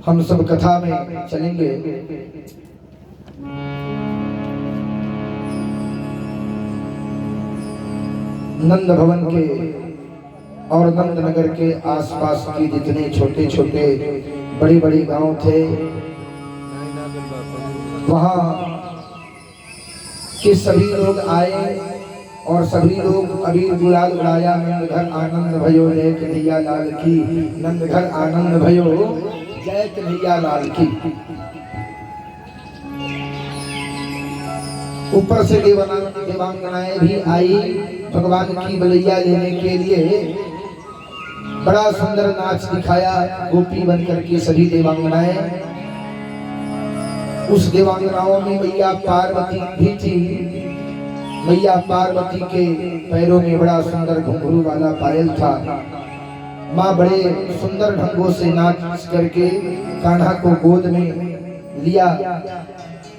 हम सब कथा में चलेंगे। नंद भवन के और नंद नगर के आसपास की जितने छोटे छोटे बड़े बड़े गांव थे, वहां के सभी लोग आए और सभी लोग अबीर गुलाल उड़ाया। नंद घर आनंद भयो जय कन्हैया लाल की, नंद घर आनंद भयो जय कन्हैया लाल की। ऊपर से देवांगनाएं भी आई भगवान की बलैया लेने के लिए। बड़ा सुंदर नाच दिखाया गोपी बनकर के सभी देवांगनाएं। उस देवांगनाओं में मैया पार्वती भी थी। मैया पार्वती के पैरों में बड़ा सुंदर घुंघरू वाला पायल था। माँ बड़े सुंदर ढंगों से नाच करके कान्हा को गोद में लिया,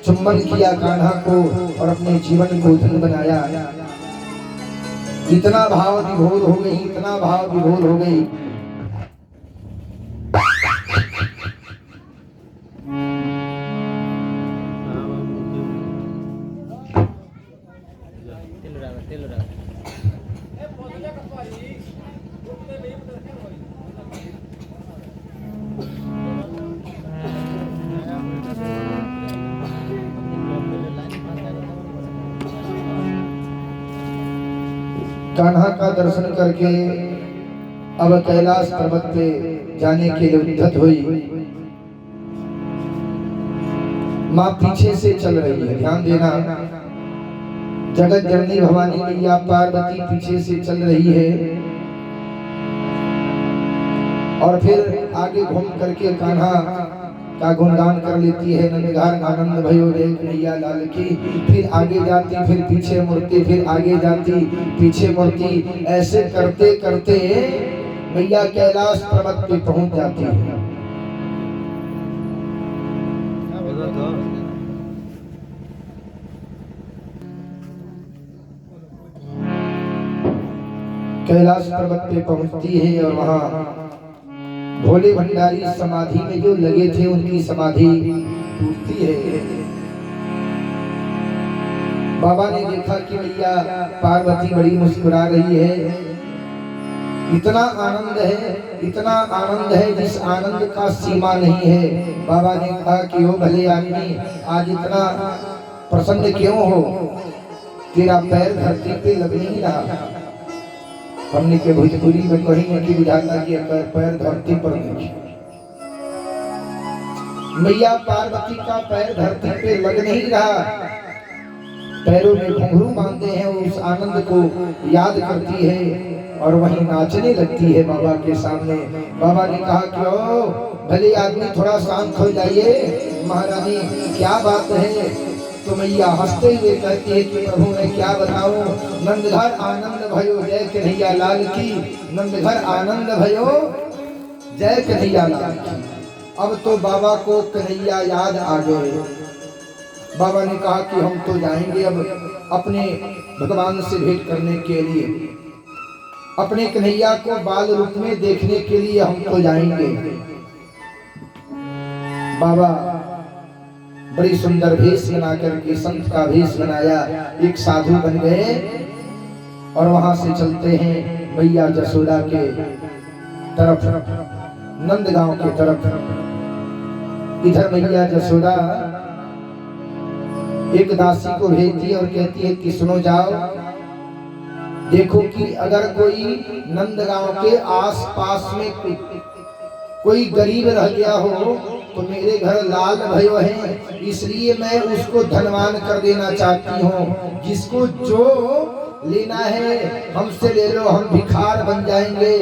चुम्बन किया कान्हा को और अपने जीवन को धन बनाया। इतना भाव विभोर हो गई, इतना भाव विभोर हो गई। कान्हा का दर्शन करके अब कैलाश पर्वत पे जाने के लिए उद्यत हुई। माँ पीछे से चल रही है, ध्यान देना। जगत जननी भवानी मैया पार्वती पीछे से चल रही है और फिर आगे घूम करके कान्हा का गुणगान कर लेती है। नंदघर आनंद भयो जय कन्हैया लाल की। फिर आगे जाती, फिर पीछे मुड़ती, फिर आगे जाती, पीछे मुड़ती। ऐसे करते करते मैया कैलाश पर्वत पे पहुंच जाती है। कैलाश पर्वत पे पहुंचती है और वहां भोले भंडारी समाधि में जो लगे थे उनकी समाधि टूटती है। बाबा ने देखा कि मैया पार्वती बड़ी मुस्कुरा रही है। इतना आनंद है, इतना आनंद है जिस आनंद का सीमा नहीं है। बाबा ने कहा कि ओ भले आदमी, आज इतना प्रसन्न क्यों हो? तेरा पैर धरती पे लग नहीं रहा। हमने के भोजपुरी में कहीं की बुझाता कि पैर धरती पर नहीं। मैया पार्वती का पैर धरती पे लग नहीं रहा। पैरों में घुंघरू बांधे हैं, उस आनंद को याद करती है और वहीं नाचने लगती है बाबा के सामने। बाबा ने कहा कि ओ भले आदमी थोड़ा शांत हो जाइए। महारानी क्या बात है? तो मैया हंसते हुए कहती है कि प्रभु मैं क्या बताऊं, नंदघर आनंद भयो जय कन्हैया लाल की, नंदघर आनंद भयो जय कन्हैया लाल की। अब तो बाबा को कन्हैया याद आ गए। बाबा ने कहा कि हम तो जाएंगे अब अपने भगवान से भेंट करने के लिए, अपने कन्हैया को बाल रूप में देखने के लिए हम तो जाएंगे। बाबा बड़ी सुंदर भेष बना करके संत का भेष बनाया, एक साधु बन गए और वहां से चलते हैं मैया जसोदा के तरफ, नंदगांव के तरफ। इधर मैया जसोदा एक दासी को भेजती है और कहती है कि सुनो जाओ, देखो कि अगर कोई नंदगांव के आस-पास में कोई गरीब रह गया हो तो मेरे घर लाल भयो है, इसलिए मैं उसको धनवान कर देना चाहती हूँ। जिसको जो लेना है हमसे ले लो, हम भिखार बन जाएंगे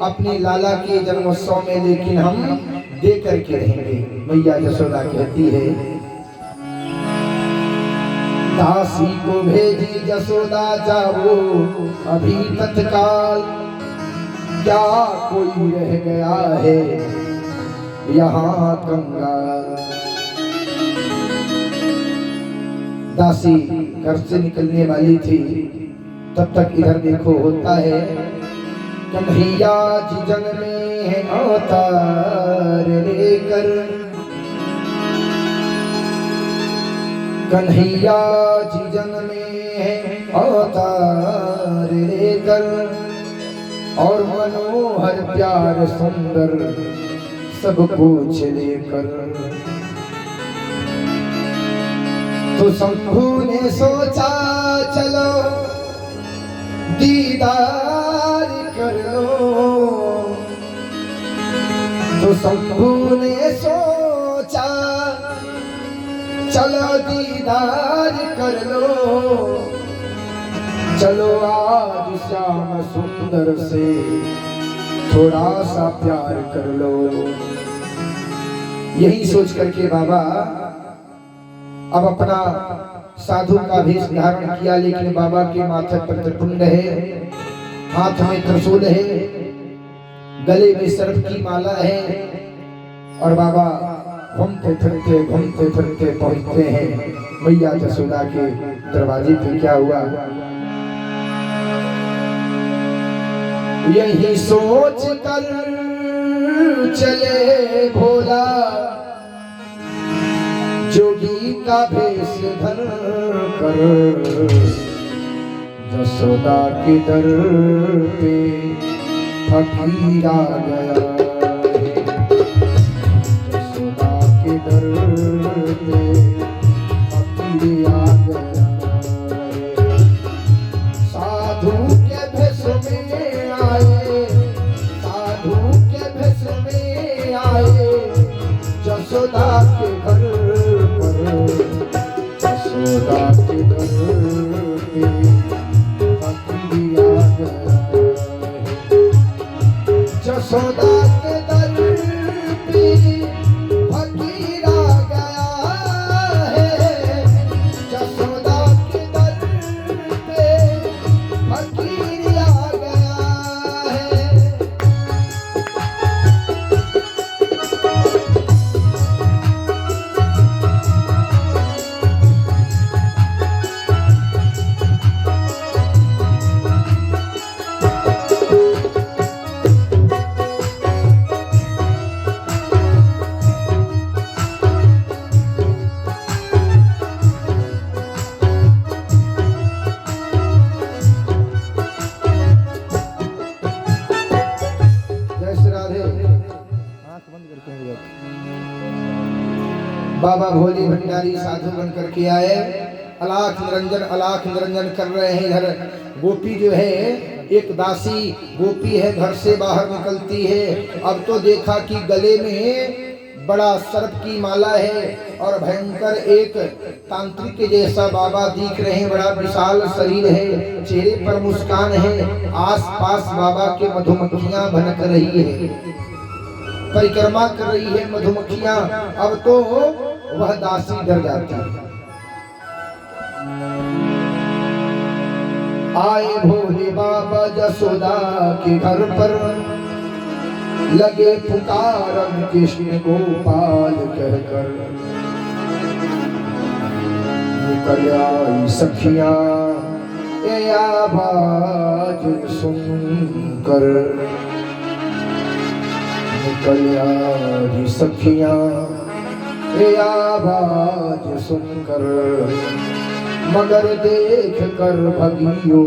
अपने लाला के जन्मोत्सव में, लेकिन हम दे करके रहेंगे। मैया जसोदा कहती है, दासी को भेजी जसोदा जाओ अभी तत्काल, क्या कोई रह गया है यहाँ कंगाल। दासी घर से निकलने वाली थी, तब तक इधर देखो होता है कन्हैया जी जन में है अवतार लेकर, कन्हैया जी जन्मे अवतार लेकर और मनोहर प्यार सुंदर सब कुछ लेकर। तो शंभू ने सोचा चलो दीदार कर लो। तो शंभू ने सोचा चलो दीदार कर लो। चलो आज श्याम सुंदर से थोड़ा सा प्यार कर लो। यही सोच करके बाबा अब अपना साधु का भेष धारण किया, लेकिन बाबा के माथे पर त्रिपुंड है, हाथ में त्रिशूल है, गले में सर्प की माला है और बाबा घूमते फिरते पहुंचते हैं मैया जसोदा के दरवाजे पे। क्या हुआ? यही सोच कर चले भोला जोगी का भेष धर कर जसोदा के दर पे फकीर आ गया। जसोदा के दर पे फकीर आ गया। साधु के भेष में आए, साधु के भेष में आए जसोदा के घर पर। जसोदा के दर पे फकीर आ गया। जसोदा के दर पे फकीर आ गया है। जसोदा के दर पे फकीर आ गया है। बाबा भोले भंडारी साधु बन करके आए, अलाख निरंजन कर रहे हैं। इधर गोपी जो है, एक दासी गोपी है, घर से बाहर निकलती है। अब तो देखा कि गले में बड़ा सर्प की माला है और भयंकर एक तांत्रिक के जैसा बाबा दिख रहे हैं। बड़ा विशाल शरीर है, चेहरे पर मुस्कान है। आसपास बाबा के मधुमक्खियां भनक रही है, परिक्रमा कर रही है मधुमक्खियां। अब तो वह दासी डर जाती है। आए भोले बाबा जसोदा के घर पर, लगे पुकारम कृष्ण गोपाल कहकर। निकल आई सखियां ये आवाज सुनकर। निकल आई सखियां ये आवाज सुनकर। मगर देख कर भगियो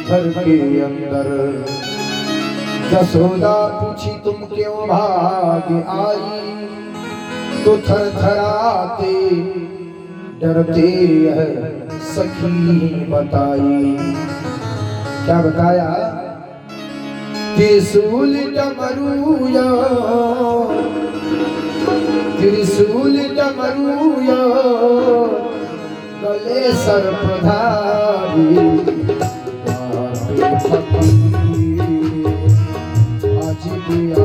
घर के अंदर। जसोदा पूछी तुम क्यों भाग आई? तो थरथराते डरते यह सखी बताई। क्या बताया? त्रिशूल डमरूया, त्रिशूल डमरूया, गले सर्पधारी। आज भी आ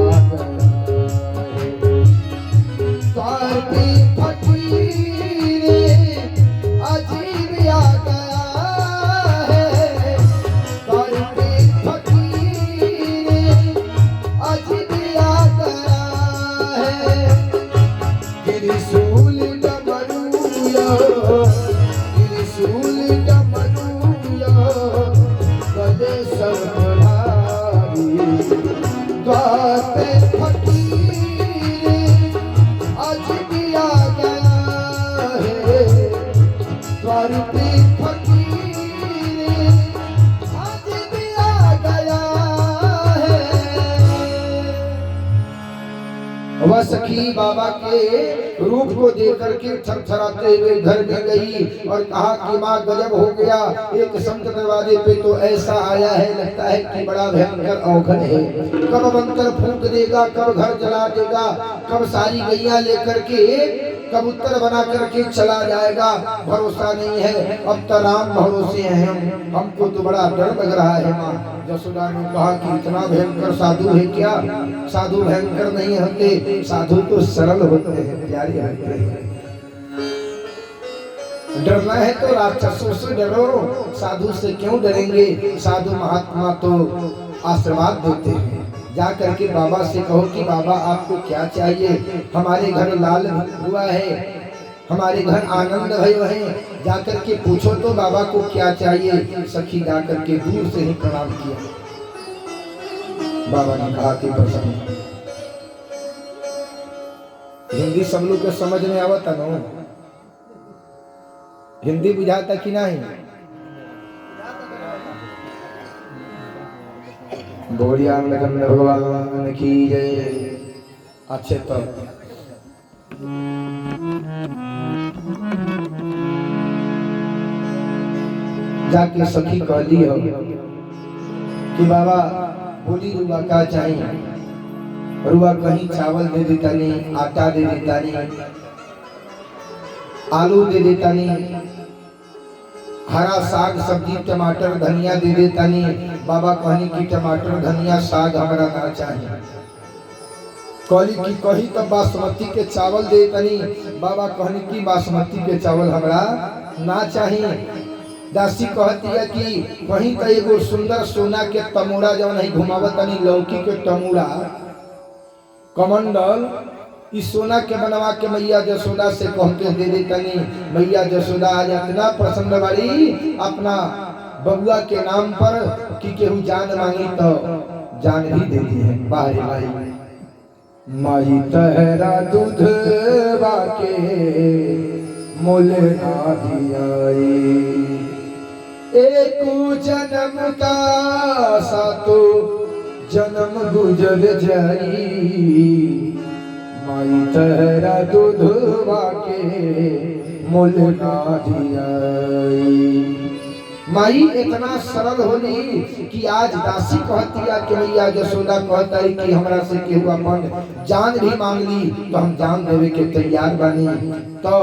वह सखी बाबा के रूप को देख करके थरथराते हुए घर में गई और कहा कि माँ गजब हो गया, एक संत दरवाजे पे तो ऐसा आया है, लगता है कि बड़ा भयंकर औघन है, कब मंत्र फूंक देगा, कब घर जला देगा, कब सारी गैया लेकर के कबूतर बना करके चला जाएगा, भरोसा नहीं है। अब तो राम भरोसे हैं हमको तो बड़ा डर लग रहा है। माँ यशोदा ने कहा कि इतना भयंकर साधु है क्या? साधु भयंकर नहीं होते, साधु तो सरल होते हैं, प्यारे होते हैं। डरना है तो राक्षसों से डरो, साधु से क्यों डरेंगे? साधु महात्मा तो आशीर्वाद देते हैं। जा करके बाबा से कहो कि बाबा आपको क्या चाहिए, हमारे घर लाल हुआ है, हमारे घर आनंद भयो है, जा करके पूछो तो बाबा को क्या चाहिए। सखी जा करके दूर से ही प्रणाम किया। बाबा ने कहा कि प्रसन्न, हिंदी सब लोग के समझ में आवता न? हिंदी बुझाता कि नहीं? बोलिया भगवान की जय। अच्छे तो जाके सखी कह दी हो कि बाबा बोली रुआ का चाहिए। रुआ कहीं चावल दे देता नहीं, आटा दे देता नहीं, आलू दे देता नहीं, हरा साग सब्जी टमाटर धनिया दे देता नहीं। बाबा कहनी कि टमाटर धनिया साग हमारा ना चाहिए। कहली कि कहीं तो बासमती के चावल दे देता नहीं। बाबा कहनी कि बासमती के चावल हमारा ना चाहिए। दासी कहती है कि कहीं तो एगो सुंदर सोना के तमोड़ा जब नहीं घुमावत नहीं, लौकी के तमोड़ा कमंडल इस सोना के बनवा के मैया यशोदा से कहते दे देता नहीं। मैया यशोदा आज इतना प्रसन्न बाड़ी अपना बबुआ के नाम पर कि केहू जान मांगी तो जान भी देती है। बाहरी माई माई तहरा दूध बाके मोल ना दियाई, एक जन्म का सातो जन्म गुजर जाई। माई तहरा दूधवा के मोल ना दियाई। माई इतना सरल होली कि आज दासी कहती है कि मैया यशोदा कहता है कि हमरा से केहू अपन जान भी मांग ली तो हम जान देवे के तैयार बानी। तो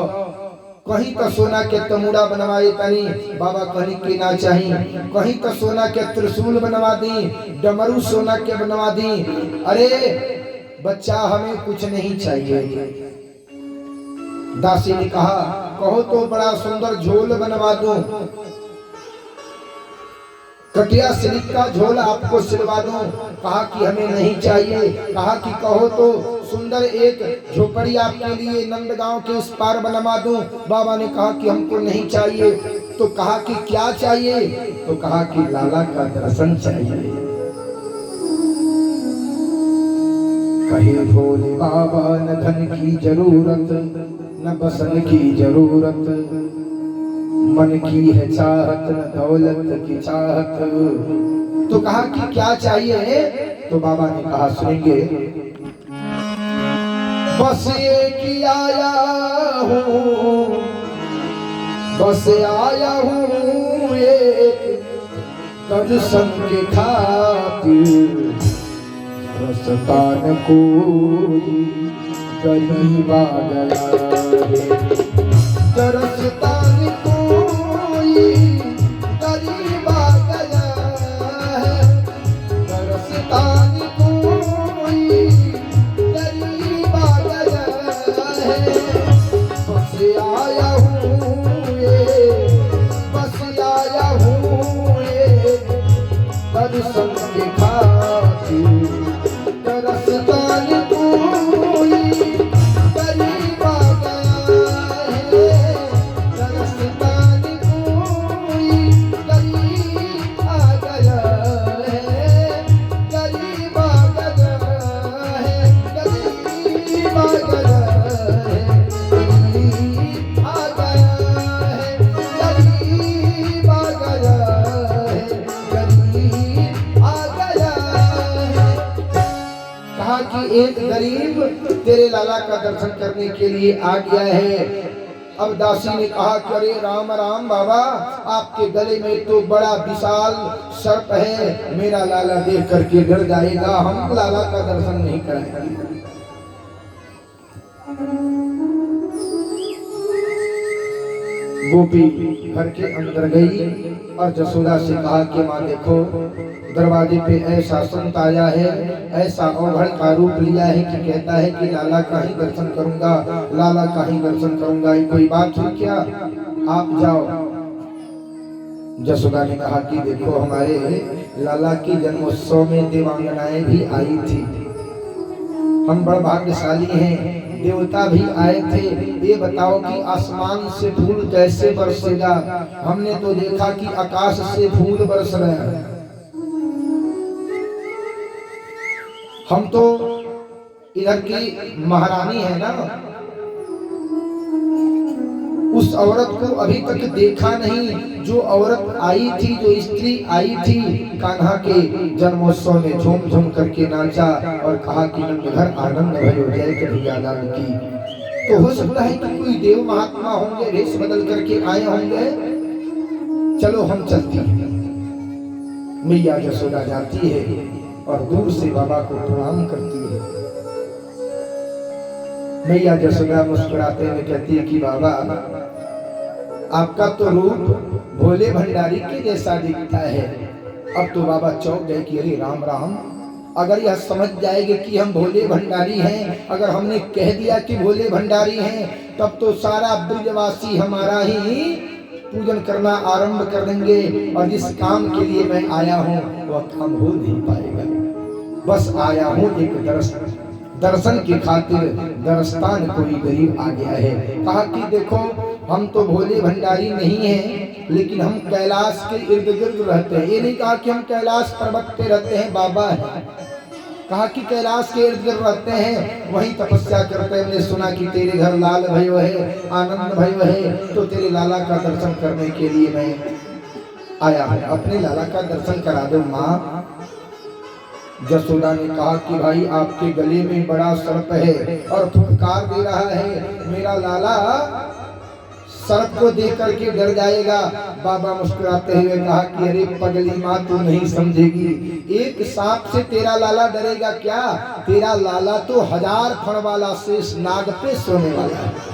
कहीं तो सोना के तमुड़ा बनवाए तनी, बाबा कहनी कि ना चाहिए। कहीं तो सोना के त्रिशूल बनवा दी, डमरू सोना के बनवा दी। अरे बच्चा हमें कुछ नहीं चाहिए। दासी ने कहा कहो तो बड़ा सुंदर झोल बनवा दूं, कटिया सिल्क का झोल आपको सिलवा दूं। कहा कि हमें नहीं चाहिए। कहा कि कहो तो सुंदर एक झोपड़ी आपके लिए नंदगांव के उस पार बनवा दूं। बाबा ने कहा कि हमको नहीं चाहिए। तो कहा कि क्या चाहिए? तो कहा कि लाला का दर्शन चाहिए। कहे भोले बाबा न धन की जरूरत न बसन की जरूरत, मन की है चाहत न दौलत की चाहत। तो कहा कि क्या चाहिए? तो बाबा ने कहा सुनेंगे, बस एक आया हूँ, बस आया हूँ एक दर्शन के खातिर। रसतान कोई गरीब आ गया है, तरसतान कोई गरीब आ गया है, तरसतान कोई गरीब आ गया है। बस आया हूँ ये, बस आया हूँ ये दर्शन के खातिर। तरसतान कोई गरीब आ गया है, तेरे लाला का दर्शन करने के लिए आ गया है। अब दासी ने कहा कि अरे राम राम बाबा, आपके गले में तो बड़ा विशाल सर्प है, मेरा लाला देख करके डर जाएगा, हम लाला का दर्शन नहीं कराएंगे। गोपी घर के अंदर गई और जसोदा से कहा कि माँ देखो, दरवाजे पे ऐसा संत आया है, ऐसा औघड़ का रूप लिया है कि कहता है कि लाला का ही दर्शन करूंगा, लाला का ही दर्शन करूंगा। कोई बात हुई क्या? आप जाओ। जसोदा ने कहा कि देखो, हमारे लाला की जन्मोत्सव में देवांगनाएं भी आई थी, हम बड़ भाग्यशाली हैं, देवता भी आए थे। ये बताओ कि आसमान से फूल कैसे बरसेगा? हमने तो देखा कि आकाश से फूल बरस रहे हैं। हम तो इधर की महारानी है ना, उस औरत को अभी तक देखा नहीं जो औरत आई थी, जो स्त्री आई थी, कान्हा के जन्मोत्सव में झूम झूम करके नाचा और कहा कि घर आनंद भयो जय कन्हैया लाल की। तो हो सकता है कि कोई देव महात्मा होंगे, वेश बदल करके आए होंगे। चलो हम चलती हैं। मैया जसोदा जाती है और दूर से बाबा को प्रणाम करती है। मैया जसोदा मुस्कुराते हुए कहती है कि बाबा, आपका तो रूप भोले भंडारी के जैसा दिखता है। अब तो बाबा चौंक गए कि अरे राम राम, अगर यह समझ जाएंगे कि हम भोले भंडारी हैं, अगर हमने कह दिया कि भोले भंडारी हैं, तब तो सारा ब्रजवासी हमारा ही पूजन करना आरंभ कर देंगे और जिस काम के लिए मैं आया हूँ वह काम हो नहीं पाएगा। बस आया हूँ एक दर्शन की खातिर, दरस्तान कोई गरीब आ गया है। कहा कि देखो, हम तो भोले भंडारी नहीं हैं, लेकिन हम कैलाश के इर्द गिर्द रहते हैं। ये नहीं कहा कि हम कैलाश पर्वत पे रहते हैं, बाबा है। कहा कि कैलाश के इर्द गिर्द रहते हैं, वहीं तपस्या करते हैं। हमने सुना कि तेरे घर लाल भयो है, आनंद भयो है, तो तेरे लाला का दर्शन करने के लिए मैं आया हूँ, अपने लाला का दर्शन करा दो माँ। जसोदा ने कहा कि भाई, आपके गले में बड़ा सर्प है और फुफकार दे रहा है, मेरा लाला सर्प को देख करके डर जाएगा। बाबा मुस्कुराते हुए कहा कि अरे पगली माँ, तू नहीं समझेगी, एक सांप से तेरा लाला डरेगा क्या? तेरा लाला तो 1000 फण वाला शेष नाग पे सोने वाला है।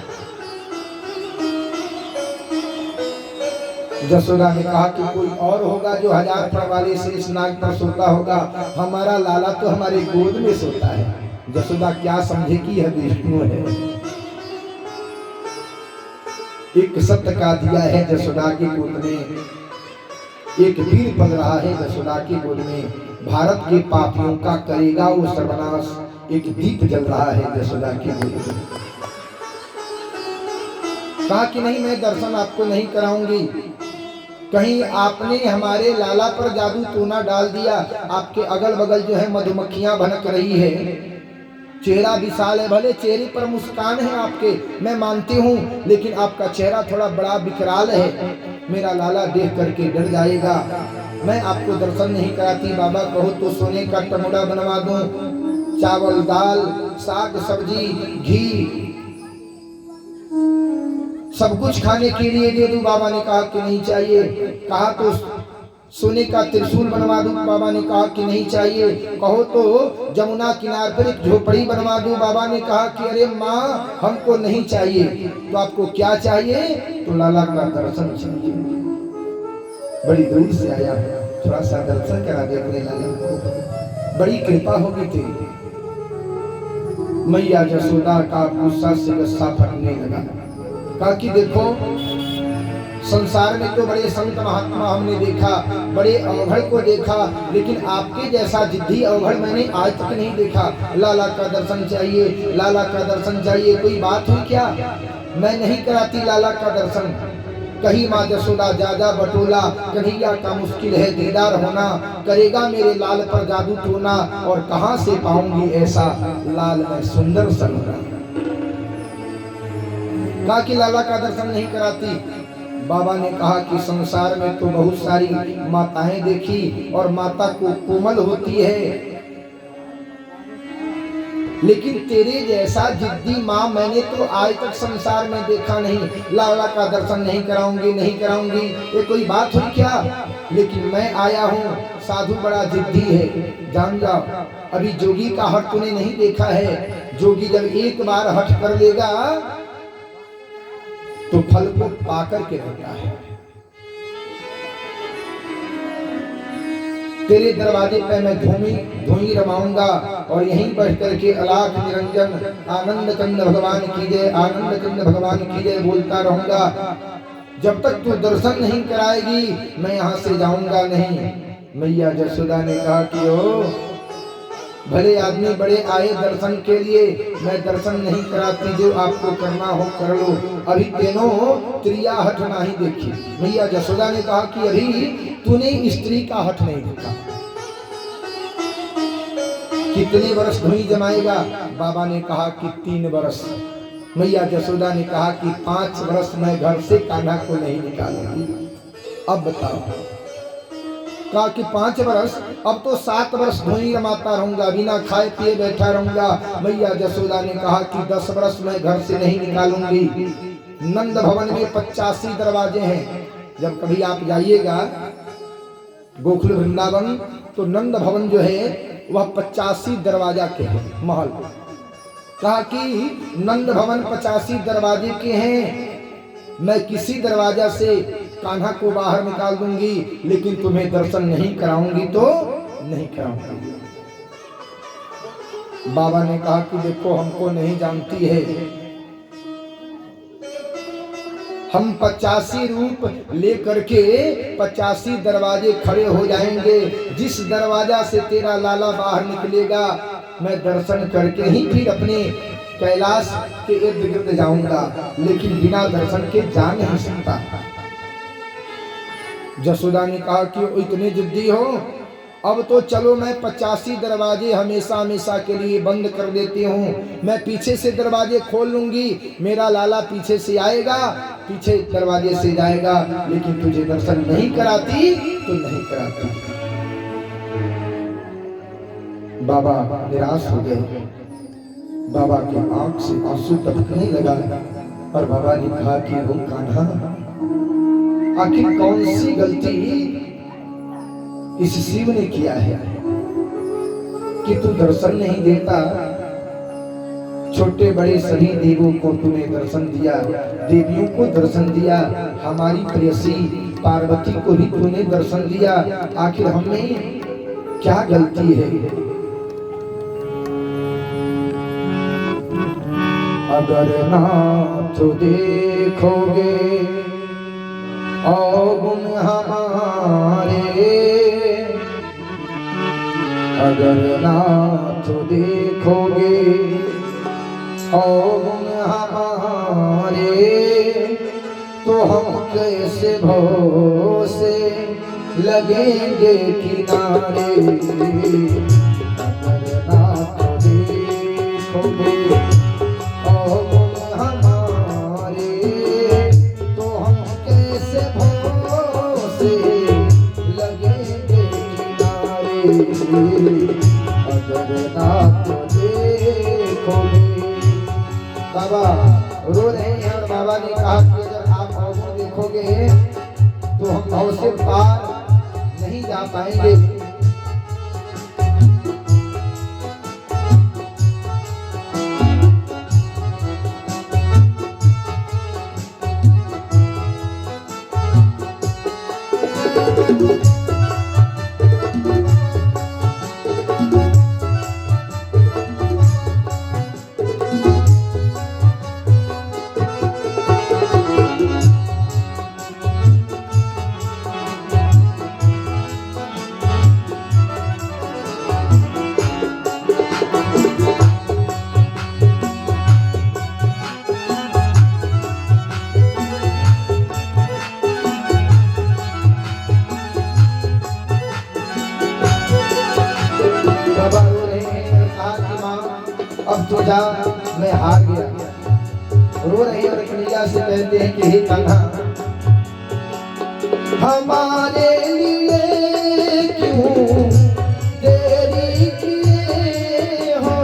जसोदा ने कहा कि कोई और होगा जो 1000 फण वाले शेष नाग पर सोता होगा, हमारा लाला तो हमारे गोद में सोता है। जसोदा क्या समझे कि यह विष्णु है। एक सत्य का दिया है जसोदा की गोद में, एक वीर पल रहा है जसोदा की गोद में, भारत के पापियों का करेगा वो सर्वनाश, एक दीप जल रहा है जसोदा की गोद में। कहा कि नहीं, मैं दर्शन आपको नहीं कराऊंगी, कहीं आपने हमारे लाला पर जादू टोना डाल दिया। आपके अगल बगल जो है मधुमक्खियां भनक रही है, चेहरा विशाल है, भले चेहरे पर मुस्कान है आपके, मैं मानती हूँ, लेकिन आपका चेहरा थोड़ा बड़ा विकराल है, मेरा लाला देख करके डर जाएगा। मैं आपको दर्शन नहीं कराती। बाबा कहो तो सोने का टमोड़ा बनवा दूं, चावल दाल साग सब्जी घी सब कुछ खाने के लिए दे दूं। बाबा ने कहा कि नहीं चाहिए। कहा तो सोने का त्रिशूल बनवा दूं। बाबा ने कहा कि नहीं चाहिए। कहो तो जमुना किनार पर एक झोपड़ी बनवा दूं। बाबा ने कहा कि अरे माँ, हमको नहीं चाहिए। तो आपको क्या चाहिए? तो लाला का दर्शन चाहिए। बड़ी दूर से आया, थोड़ा सा दर्शन करा दे अपने लाला को, बड़ी कृपा होगी तेरी। मैया जसोदा का गुस्सा से गुस्सा फटने लगा। कहा कि देखो, संसार में तो बड़े संत महात्मा हमने देखा, बड़े अवघड़ को देखा, लेकिन आपके जैसा जिद्दी अवघड़ मैंने आज तक नहीं देखा। लाला का दर्शन चाहिए, लाला का दर्शन चाहिए। कोई बात हुई क्या? मैं नहीं कराती लाला का दर्शन। कहीं माँ जसोदा ज्यादा बटोला, कन्हैया का मुश्किल है दीदार होना, करेगा मेरे लाल पर जादू टोना, और कहाँ से पाऊंगी ऐसा लाल मैं सुंदर सलूना। कहा कि लाला का दर्शन नहीं कराती। बाबा ने कहा कि संसार में तो बहुत सारी माताएं देखी, और माता को कोमल होती है, लेकिन तेरे जैसा जिद्दी माँ मैंने तो आज तक संसार में देखा नहीं। लाला का दर्शन नहीं कराऊंगी, नहीं कराऊंगी, ये कोई बात हुई क्या? लेकिन मैं आया हूँ, साधु बड़ा जिद्दी है, जान जा। अभी जोगी का हट तूने नहीं देखा है। जोगी जब एक बार हट कर लेगा तो फल को पाकर के रहता है। तेरे दरवाजे पे मैं धूनी रमाऊंगा और यहीं बैठ करके अलाख निरंजन आनंद कंद भगवान की जय, आनंद कंद भगवान की जय बोलता रहूंगा। जब तक तू दर्शन नहीं कराएगी मैं यहाँ से जाऊंगा नहीं। मैया जसोदा ने कहा कि ओ भले आदमी बड़े आए दर्शन के लिए, मैं दर्शन नहीं कराती, जो आपको करना हो कर लो। अभी तेनों त्रिया हट नहीं देखी। मैया जसोदा ने कहा कि अभी तूने स्त्री का हट नहीं देखा। कितने वर्ष धुई जमाएगा? बाबा ने कहा कि 3 वर्ष। मैया जसोदा ने कहा कि 5 वर्ष मैं घर से कान्हा को नहीं निकालूंगी। अब बताओ, कहा कि 5 वर्ष, अब तो 7 वर्ष धोनी रमाता रहूंगा, बिना खाए पिए बैठा रहूंगा। मैया जसोदा ने कहा कि 10 वर्ष मैं घर से नहीं निकालूंगी। नंद भवन में 85 दरवाजे हैं। जब कभी आप जाइएगा गोकुल वृंदावन तो नंद भवन जो है वह 85 दरवाजा के है महल। कहा कि नंद भवन 85 दरवाजे के हैं, मैं किसी दरवाजा से कान्हा को बाहर निकाल दूंगी, लेकिन तुम्हें दर्शन नहीं कराऊंगी तो नहीं कराऊंगी। बाबा ने कहा कि देखो हमको नहीं जानती है, हम 85 रूप लेकर के 85 दरवाजे खड़े हो जाएंगे। जिस दरवाजा से तेरा लाला बाहर निकलेगा मैं दर्शन करके ही फिर अपने कैलाश के इर्द गिर्द जाऊंगा, लेकिन बिना दर्शन के जा नहीं सकता। जसोदा ने कहा कि इतने जिद्दी हो, अब तो चलो मैं 85 दरवाजे हमेशा हमेशा के लिए बंद कर देती हूँ। मैं पीछे से दरवाजे खोल लूंगी, मेरा लाला पीछे से आएगा, पीछे दरवाजे से जाएगा, लेकिन तुझे दर्शन नहीं कराती तो नहीं कराती। बाबा निराश हो गए। बाबा के आंख से आंसू टपकने लगा और बाबा ने कहा कि वो कान्हा, आखिर कौन सी गलती इस शिव ने किया है कि तू दर्शन नहीं देता? छोटे बड़े सभी देवों को तूने दर्शन दिया, देवियों को दर्शन दिया, हमारी प्रेयसी पार्वती को भी तूने दर्शन दिया। आखिर हमें क्या गलती है? अगर नाथ देखोगे गुण हमारे, अगर नाथ देखोगे गुण हमारे, तो हम कैसे भव से लगेंगे किनारे। अगर नाथ देखोगे बाबा रो रहे हैं और बाबा ने कहा कि अगर आप अवगुण देखोगे तो हम भव से पार नहीं जा पाएंगे। अब तो जा, मैं हार गया। रो रहे और कन्हैया से कहते हैं कि हे कान्हा, हमारे लिए क्यों देरी किए हो,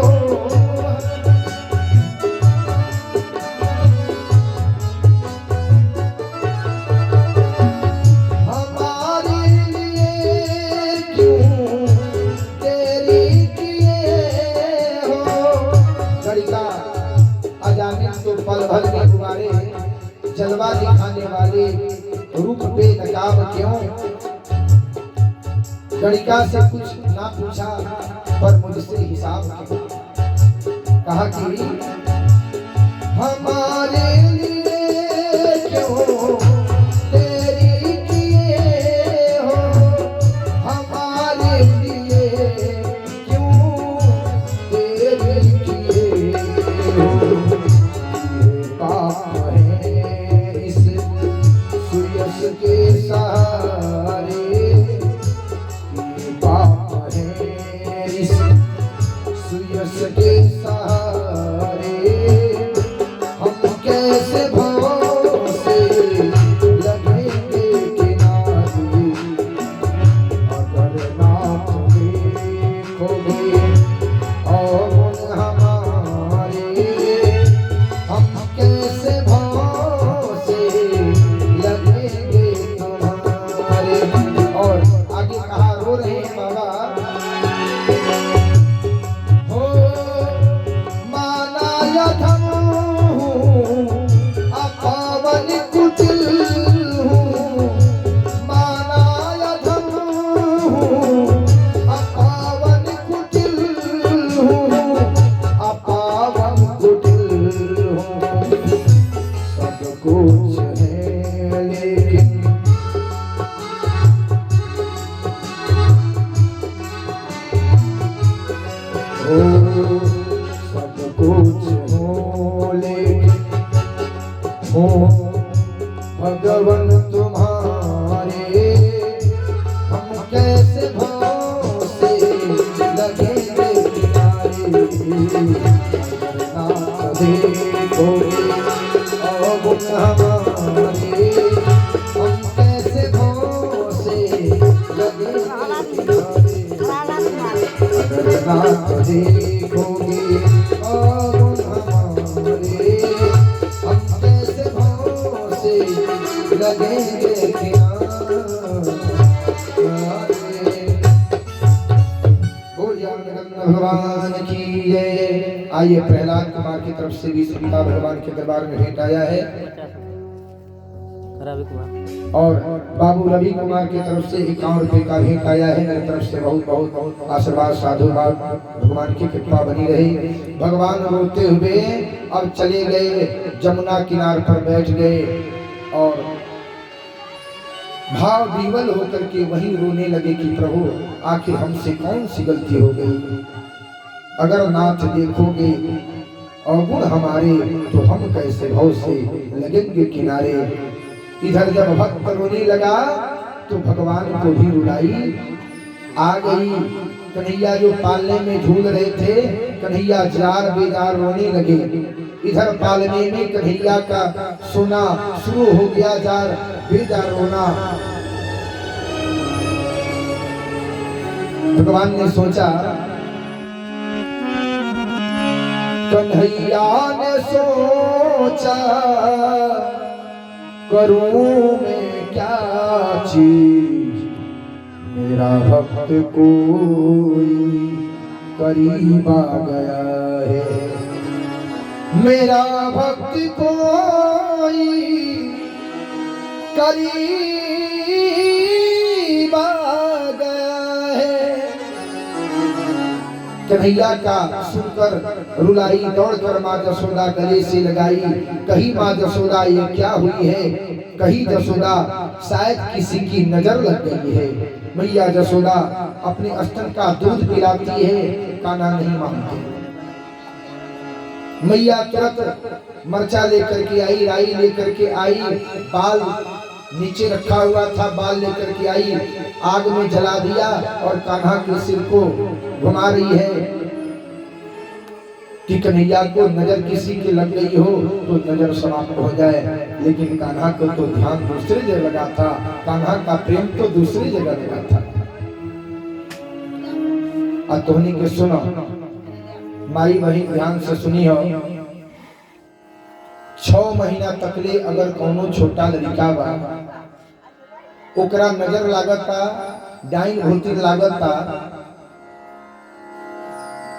तो पल भर में गुबारे, जलवा दिखाने वाले रूप पे नकाब क्यों। गणिका से कुछ ना पूछा पर मुझसे हिसाब क्यों। कहा कि हमारे लिए क्यों तेरी किए हो, हमारे लिए क्यों तेरी किए हो। ये पाप है इस सुयस के सहारे, ये पाप है इस सुयस के सहारे। हम कैसे भाव से लगेंगे किनारे, अगर नाथ देखोगे और हमारे। हम कैसे भाव से लगेंगे तुम्हारे। और आगे कहा, रो रहे हैं बाबा, हो माना यथम हूँ अपावन कुटिल हूँ, माना यथम हूँ अपावन कुटिल हूँ, अपावन कुटिल हूँ। सब कुछ है लेकिन हो, सब कुछ हो लेकिन हो भगवन तुम्हारे। हम कैसे भाव से लगेंगे किनारे, अगर नाथ देखोगे अवगुण हमारे। हम कैसे भाव से लगेंगे किनारे, अगर नाथ देखोगे अवगुण हमारे। हम कैसे भाव से लगेंगे किनारे। भगवान की जय। आइए, प्रहलाद कुमार की तरफ से भी सीता भगवान के दरबार में भेंट आया है, और बाबू रवि कुमार की तरफ से 51 रुपए का भेंट आया है। मेरी तरफ से बहुत बहुत आशीर्वाद, साधुवाद, भगवान की कृपा बनी रही। भगवान रोते हुए अब चले गए, जमुना किनार पर बैठ गए और भाव विवल होकर के वहीं रोने लगे कि प्रभु आखिर हमसे कौन सी गलती हो गई। अगर नाथ देखोगे अवगुण हमारे, तो हम कैसे भाव से लगेंगे किनारे। इधर जब भक्त रोने लगा तो भगवान को भी रुलाई आ गई। कन्हैया जो पालने में झूल रहे थे, कन्हैया जार बेदार रोने लगे। इधर पालने में कन्हैया का सोना शुरू हो गया, जार बेदार रोना। भगवान ने सोचा, कन्हैया ने सोचा करूं मैं क्या चीज, मेरा भक्त कोई करीब आ गया है। मेरा भक्त कोई करीब आ गया है। कन्हैया का सुनकर रुलाई, दौड़कर माँ जसोदा गले से लगाई। कही माँ जसोदा ये क्या हुई है, कही जसोदा शायद किसी की नजर लग गई है। मैया जसोदा अपने स्तन का दूध पिलाती है, कान्हा नहीं मानते। मैया तुरंत मरचा लेकर के आई, राई लेकर के आई, बाल नीचे रखा हुआ था, बाल लेकर के आई, आग में जला दिया और कान्हा के सिर को घुमा रही है कि कन्हैया को नजर किसी की लग गई हो तो नजर समाप्त हो जाए। लेकिन कान्हा को तो ध्यान दूसरी जगह लगा था, कान्हा का प्रेम तो दूसरी जगह लगा था। अतोहनी के सुनो, माई बहन ध्यान से सुनी हो। 6 महीना तकले अगर कोनो छोटा लड़का बा, ओकरा नजर लागता, डाइन भूतिक लागता,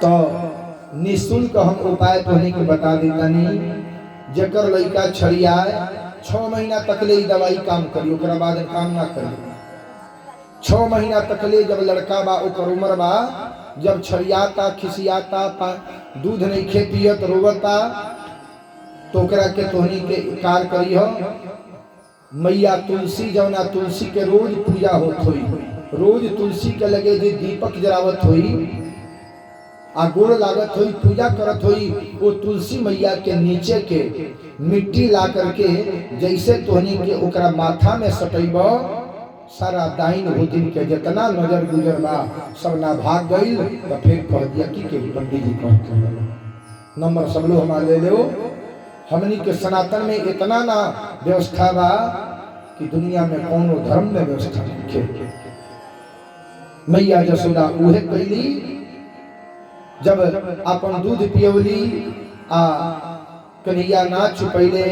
तो निःशुल्क हम उपाय तोहनी के बता देता नहीं जकर लड़का छड़ियाए 6 महीना तक ले दवाई काम करी, ओकरा बाद काम ना करी। 6 महीना तक ले जब लड़का बा ओकर उम्र बा, जब छड़ियाता खिसियाता दूध नहीं खे पियत रोवता, तो ओकरा के तोहनी के कार करी हो मैया तुलसी, जौना तुलसी के रोज पूजा होत होई, रोज तुलसी के लगे जे दीपक जरावत होई आ गोड़ लागत हुई, पूजा करत हुई, वो तुलसी मैया के नीचे के मिट्टी ला करके जैसे तोहनी के ओकरा माथा में सटैब, सारा दाइन हो दिन के जितना नजर गुजर बा सब ना भाग गई। तो फिर कह दिया कि पंडित जी कह नंबर सब लोग हमारे ले लो। हमनी के सनातन में इतना ना व्यवस्था बा कि दुनिया में कौनो धर्म में व्यवस्था नहीं। मैया जसोदा उहे कैली, जब अपन दूध पियौली आ कन्हैया नाच छुपैले,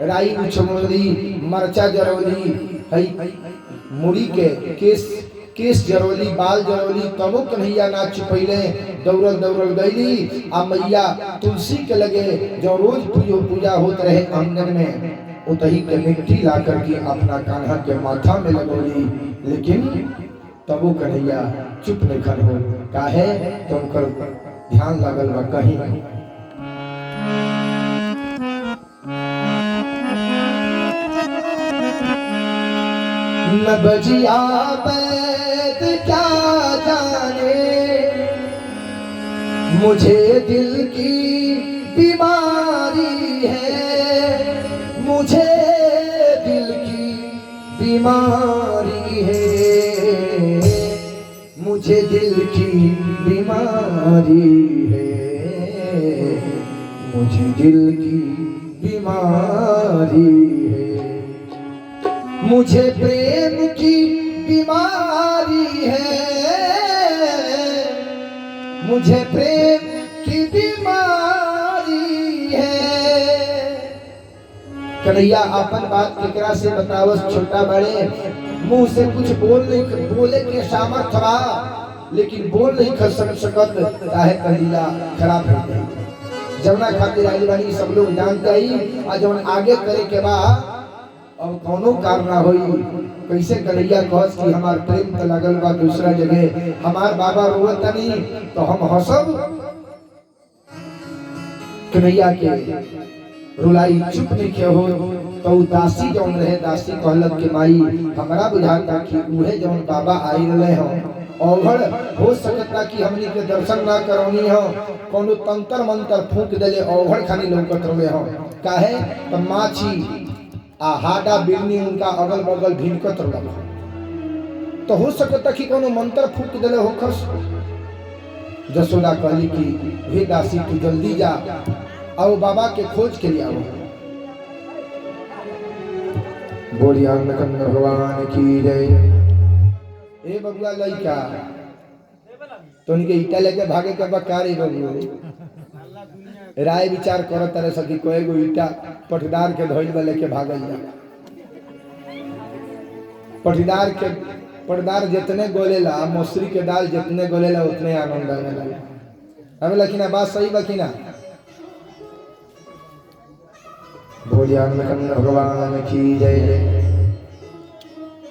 राई उछमौली, मरचा जरौली, हई मुड़ी के केस जरौली, बाल जरौली, तबो कन्हैया नाच छुपैले, दौड़ल दौड़ल गईली आ मैया तुलसी के लगे जो रोज पूजा होत रहे आंगन में, उतही के मिट्टी ला करके अपना कान्हा के माथा में लगौली। लेकिन तबो कन्हैया चुप नहीं खन हो, काहे तो उनकर ध्यान लगल बा कहीं। न बजिया बैद क्या जाने, मुझे दिल की बीमारी है, मुझे दिल की बीमारी है, मुझे दिल की बीमारी है, मुझे दिल की बीमारी है, मुझे प्रेम की बीमारी है, मुझे प्रेम की बीमारी है। कन्हैया अपन बात केकरा से बतावस, छोटा बड़े मुंह से कुछ बोले के सामर्थ्य बा, लेकिन बोल नहीं कर सकत, काहे कन्हैया खराब हो गई। जवना खातिर आई बानी सब लोग जानते ही, आ जवन आगे करे के बा अब कौनो कार ना होई। कैसे कन्हैया कहस कि हमार प्रेम त लगल बा दूसरा जगह, हमार बाबा रोवत नहीं तो हम हंसब। कन्हैया के रुलाई चुप नहीं के हो, तो दासी जौन रहे, दासी कहलक कि माई हमरा बुझाता कि उहे जौन बाबा आई रहे हो, औघड़ हो सकता कि हमनी के दर्शन ना करौनी हो, कोनो तंत्र मंत्र फूंक देले औघड़ खानी लौकत रहे हो, काहे तो माछी आ हाडा बिरनी उनका अगल बगल भिनकत रहा, तो हो सकता कि कोनो मंत्र फूंक देले हो खस। जसोदा कहली कि हे दासी तू जल्दी जा आओ बाबा के खोज के लिए आओ। बोलिया भगवान की जय। ए बबुआ लइका तो उनके ईटा लेके भागे के बकारी बबुआ राय विचार करत तरह सकी कोई गो ईटा पटदार के धोइल में लेके भागल जा। पटदार जितने गोलेला, मौसरी के दाल जितने गोलेला उतने आनंद आवेला। अब लखीना बात सही बखीना। बोलिया भगवान की जय।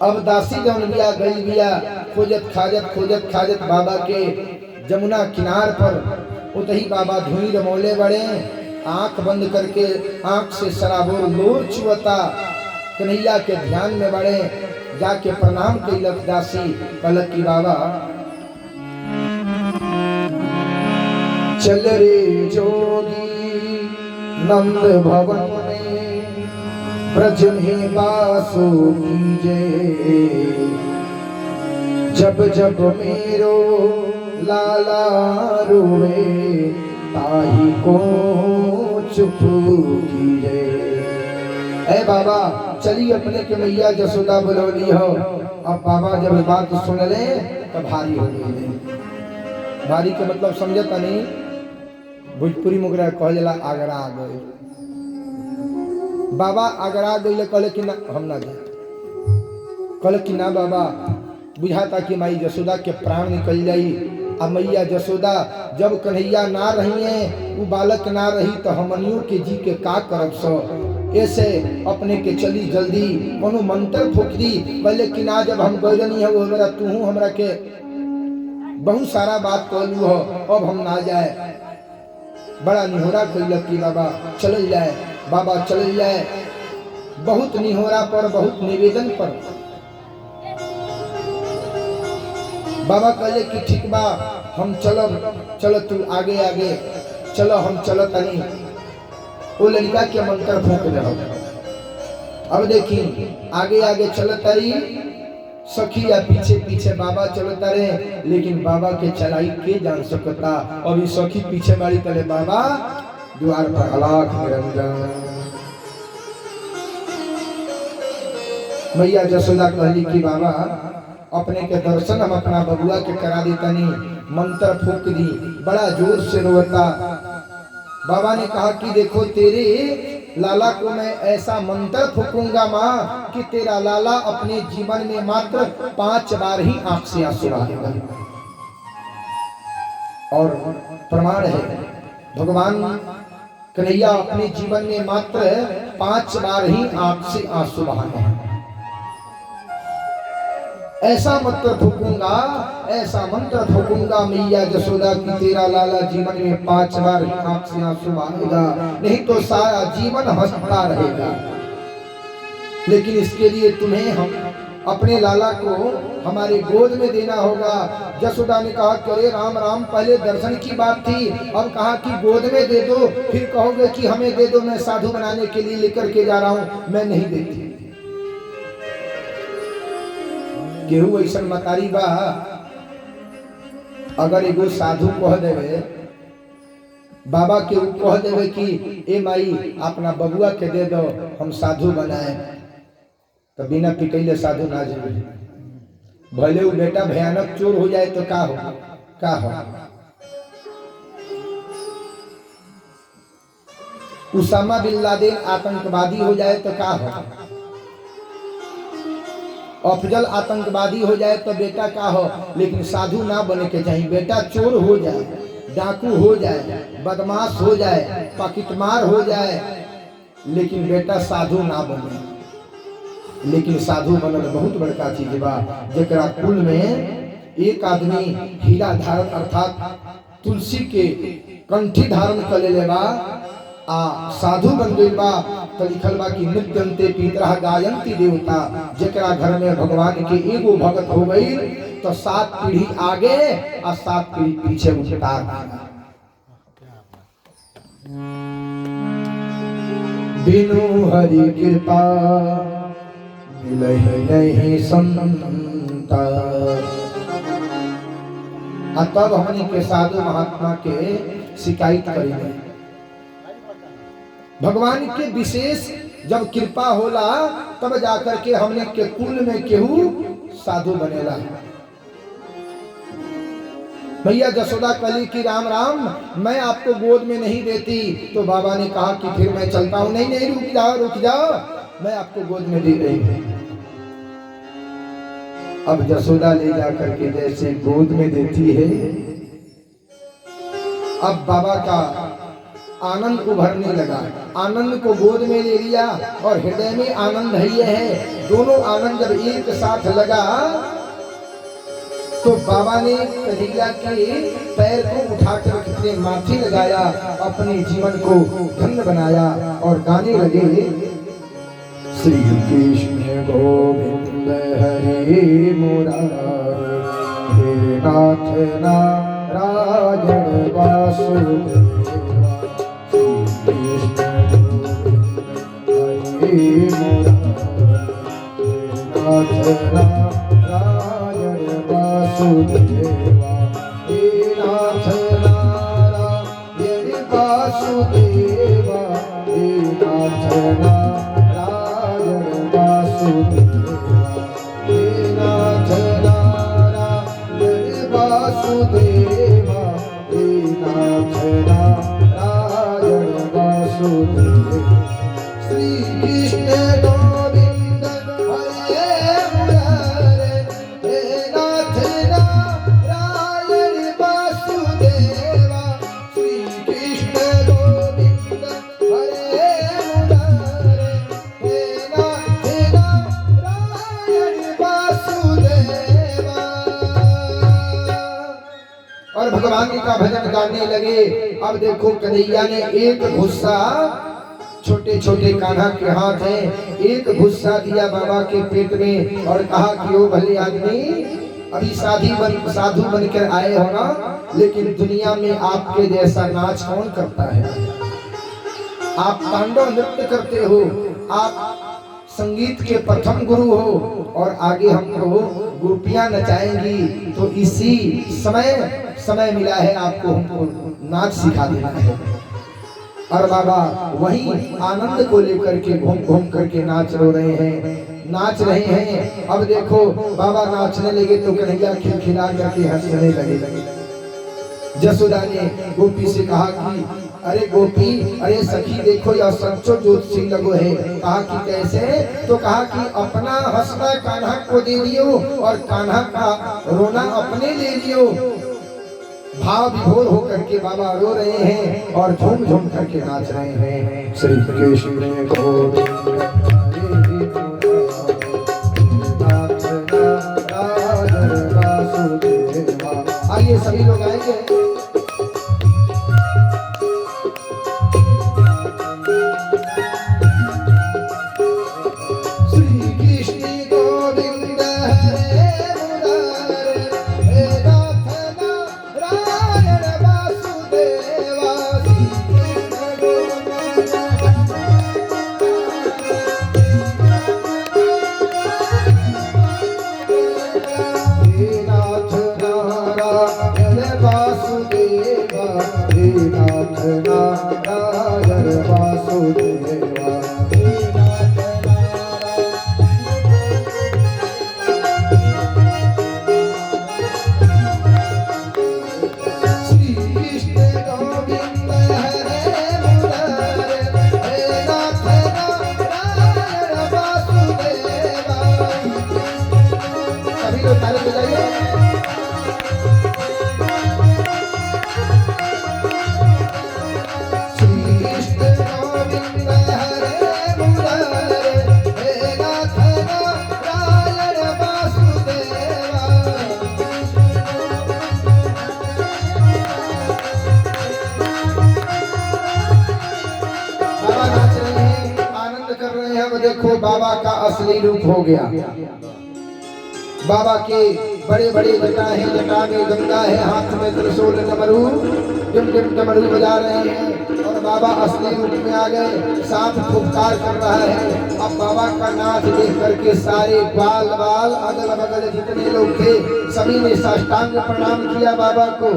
अब दासी जौन बिया गई बिया खोजत खाजत बाबा के जमुना किनार पर, उतही बाबा धुई रमौले बड़े, आंख बंद करके आंख से शराबोर लोर चुवता, कन्हैया के ध्यान में बड़े, जाके प्रणाम कैलक दासी, कहलक कि बाबा चल रे जोगी नंद भवन में, ब्रज में वासो कीजे, जब जब मेरो लाला रोवे, ताही को चुप कीजे। ए बाबा चली अपने के मैया जसोदा बुलौली हो। अब बाबा जब बात सुन ले तो भारी हो गई। भारी के मतलब समझता नहीं, भोजपुरी मुगरा कह जला आगरा आ गए। बाबा आगरा गई कहले कि ना हम ना जाए, कहले कि ना बाबा बुझाता कि माई जसोदा के प्राण निकल जाई, अब मैया जसोदा जब कन्हैया ना रही है, वो बालक ना रही तो हमनियों के जी के का करब सो। ऐसे अपने के चली जल्दी कोनो मंत्र फूक दी, पहले कि ना जब हम गजनी है वो मेरा तू हमरा के बहुत सारा बात कहलू हो, अब हम ना जाए। बड़ा निहोरा कैलक कि बाबा चल जाए, बाबा चल जाए। बहुत निहोरा पर, बहुत निवेदन पर बाबा कहले कि ठीक बा हम चलब, चलो तू आगे आगे चलो, हम चलो तनी। वो लड़का के मंत्र फूक दे। अब देखी आगे आगे चलत तारी सखी या पीछे पीछे बाबा चलता रहे, लेकिन बाबा के चलाई के जान सकता। अभी सखी पीछे बारी तले बाबा द्वार पर अलाख निरंजन। मैया जसोदा कहली कि बाबा अपने के दर्शन हम अपना बबुआ के करा देतनी। मंत्र फूक दी, बड़ा जोर से रोता। बाबा ने कहा कि देखो तेरे लाला को मैं ऐसा मंत्र फूकूंगा माँ कि तेरा लाला अपने जीवन में मात्र 5 बार ही आंख से आंसू बहाएगा। और प्रमाण है भगवान कन्हैया अपने जीवन में मात्र 5 बार ही आंख से आंसू बहाते हैं। ऐसा मंत्र फूकूंगा, ऐसा मंत्र फूकूंगा मैया जसोदा की तेरा लाला जीवन में 5 बार आंख से आंसू बहाएगा, नहीं तो सारा जीवन हंसता रहेगा। लेकिन इसके लिए तुम्हें हम अपने लाला को हमारे गोद में देना होगा। जसोदा ने कहा कि अरे राम राम, पहले दर्शन की बात थी, अब कहा कि गोद में दे दो, फिर कहोगे कि हमें दे दो, मैं साधु बनाने के लिए लेकर के जा रहा हूं, मैं नहीं देती। केहू ऐसा मतारी बा अगर एगो साधु कह देवे, बाबा के कह देवे कि ए माई अपना बबुआ के दे दो हम साधु बनाए, तो बिना पिटैले साधु ना जाए। भले वो बेटा भयानक चोर हो जाए तो का हो, का हो। उसामा बिन लादेन आतंकवादी हो जाए तो का हो, अफजल आतंकवादी हो जाए तो बेटा का हो। लेकिन साधु ना बने के चाहिए। बेटा चोर हो जाए, डाकू हो जाए, बदमाश हो जाए, पॉकेटमार हो जाए, लेकिन बेटा साधु ना बने। लेकिन साधु बनल बहुत बड़का चीज बा, जेकरा कुल में एक आदमी हीरा धारण अर्थात तुलसी के कंठी धारण कर ले बा आ साधु बन गई बा, तो लिखल बा कि नृत्यंते पितरः गायंती देवता। जेकरा घर में भगवान के एगो भगत हो गई तो 7 पीढ़ी आगे और 7 पीढ़ी पीछे उतार। बिनु हरि कृपा मिलहि नहीं संता। तब हमने के साधु महात्मा के शिकायत करेंगे। भगवान के विशेष जब कृपा होला तब जाकर के हमने के कुल में केहू साधु बनेला। भैया जसोदा कली की राम राम, मैं आपको गोद में नहीं देती। तो बाबा ने कहा कि फिर मैं चलता हूं। नहीं नहीं, रुक जाओ रुक जाओ, मैं आपको गोद में दे रही हूं। अब जसोदा ले जाकर के जैसे गोद में देती है, अब बाबा का आनंद उभरने लगा। आनंद को गोद में ले लिया और हृदय में आनंद है। दोनों आनंद जब एक साथ लगा तो बाबा ने कन्हैया के पैर को उठाकर अपने माथे लगाया, अपने जीवन को धन्य बनाया और गाने लगे। श्री कृष्ण गोविंद हरे मुरारे, हे नाथ नारायण वासुदेव। नारायण वासुदेवा, हे नाथ नारायण वासुदेवा, हे नाथ नारायण वासुदेवा, हे नाथ नारायण वासुदेवा, हे नाथ नारायण वासुदेवा। श्री कृष्ण गोविंद हरे मुरारे, हे नाथ नारायण भगवान का भजन गाने लगे। अब देखो कन्हैया ने एक गुस्सा, छोटे छोटे कान्हा के हाथ हैं, एक गुस्सा दिया बाबा के पेट में और कहा कि ओ भले आदमी, अभी साधु बनकर आए हो ना, लेकिन दुनिया में आपके जैसा नाच कौन करता है? आप तांडव नृत्य करते हो, आप संगीत के प्रथम गुरु हो और आगे हमको गोपियां नचाएंगी, तो इसी समय मिला है आपको हमको नाच सिखा देना है। और बाबा वही आनंद को लेकर के घूम घूम करके नाच रहे हैं। अब देखो बाबा नाचने लगे तो कन्हैया खिलखिला करके हंसने लगे। जसोदा ने गोपी से कहा कि अरे गोपी, अरे सखी देखो यह सच्चो ज्योतिषी लगो है। कहा कि कैसे? तो कहा कि अपना हंसना कान्हा को दे दियो और कान्हा का रोना अपने ले लियो। भाव विभोर होकर के बाबा रो रहे हैं और झूम झूम करके नाच रहे हैं। श्री कृष्ण गोविंद आइए सभी लोग आएंगे। देखो बाबा का असली रूप हो गया। बाबा के बड़े बड़े जटा है, जटा में गंगा है, हाथ में त्रिशूल डमरू, डिम डिम डमरू बजा रहे हैं और बाबा असली रूप में आ गए। साथ फुफकार कर रहा है। अब बाबा का नाच देख करके सारे ग्वाल बाल अगल बगल जितने लोग थे सभी ने साष्टांग प्रणाम किया बाबा को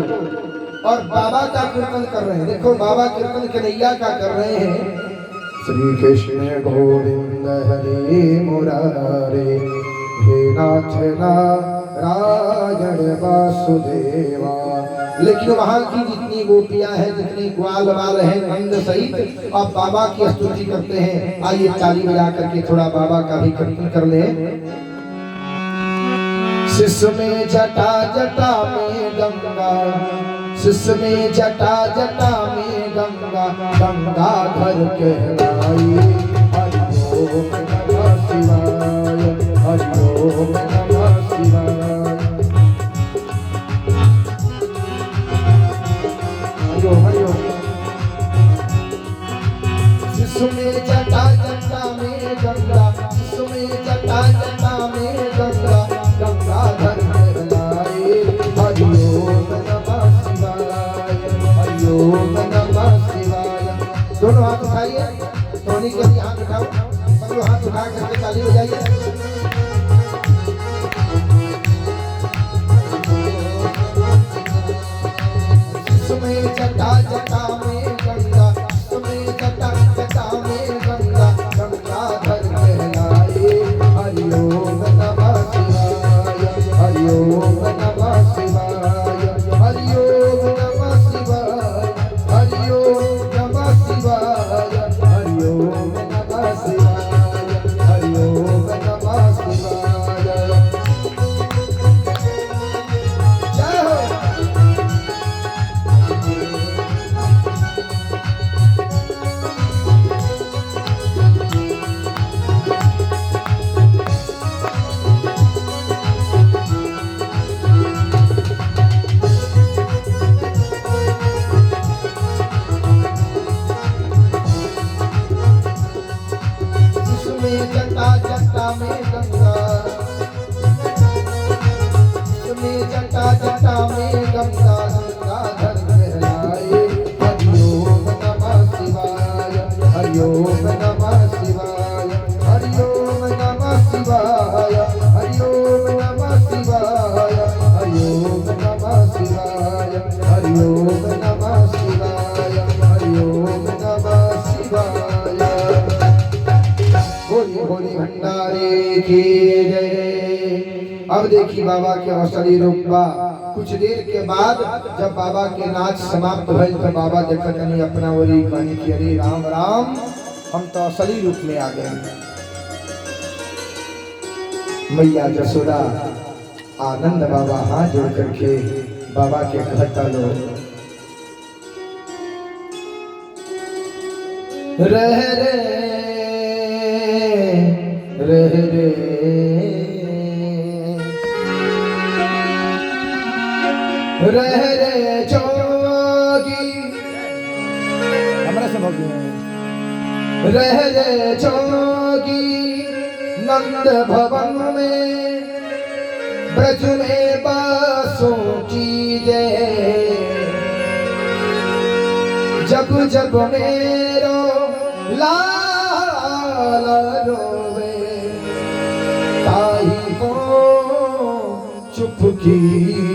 और बाबा का कीर्तन कर रहे हैं। देखो बाबा कीर्तन कन्हैया का कर रहे हैं। श्री कृष्ण गोविंद हरे मुरारे, हे नाथ नारायण वासुदेवा। लेकिन वहाँ की जितनी गोपियां हैं, जितनी ग्वाल बाल हैं, नंद सहित अब बाबा की स्तुति करते हैं। आइए ताली बजा करके थोड़ा बाबा का भी कीर्तन कर ले। शिष्य में जटा जटा में गंगा, शिष्य में जटा जटा में गंगा, गंगाधर कहलाई। हरि ओम नमः शिवाय, हरि ओम नमः शिवाय। हरि ओम। शिष्य में जटा जटा में गंगा, शिष्य में जटा जटा में गंगा, गंगाधर कहलाई। हरि ओम नमः शिवाय, हरि ओम नमः शिवाय। दोनों हाथ उठाइए, धोनी के भी हाथ उठाओ, दोनों हाथ उठा करके ताली बजाइए। सुमे जटा जटा में गंगा, सुमे जटा जटा में गंगा, गंगाधर कहलाए। हरि ओम नमः शिवाय, हरि ओम नमः शिवाय, हरि ओम नमः शिवाय, हरि ओम नमः शिवाय, हरि ओम नमः शिवाय, हरि ओम नमः शिवाय। जय हो। तुम्हें जटा जटा में गंगा, तुम्हें जटा जटा में गंगा गंगाधर कहलाए। हरिओम नमः शिवाय, हरिओम नमः शिवाय, हरिओम नमः शिवाय, हरिओम नमः शिवाय, हरिओम नमः शिवाय, हरिओम नमः शिवाय, हरिओम नमः शिवाय। बोली बोली भंडारे की जय। अब देखिए बाबा के असली रूप बा। कुछ देर के बाद जब बाबा के नाच समाप्त भइल तो बाबा देखत नहीं अपना ओरी कहनी कि अरे राम राम, हम तो असली रूप में आ गए। मैया जसोदा आनंद बाबा हाथ जोड़ करके बाबा के कहता लो, रह रे रह रे रह रे जोगी, हमारा सब रह रे जोगी नंद भवन में, ब्रज में बासों की जय। जब जब मेरो लाल रोवे, ताई को चुप की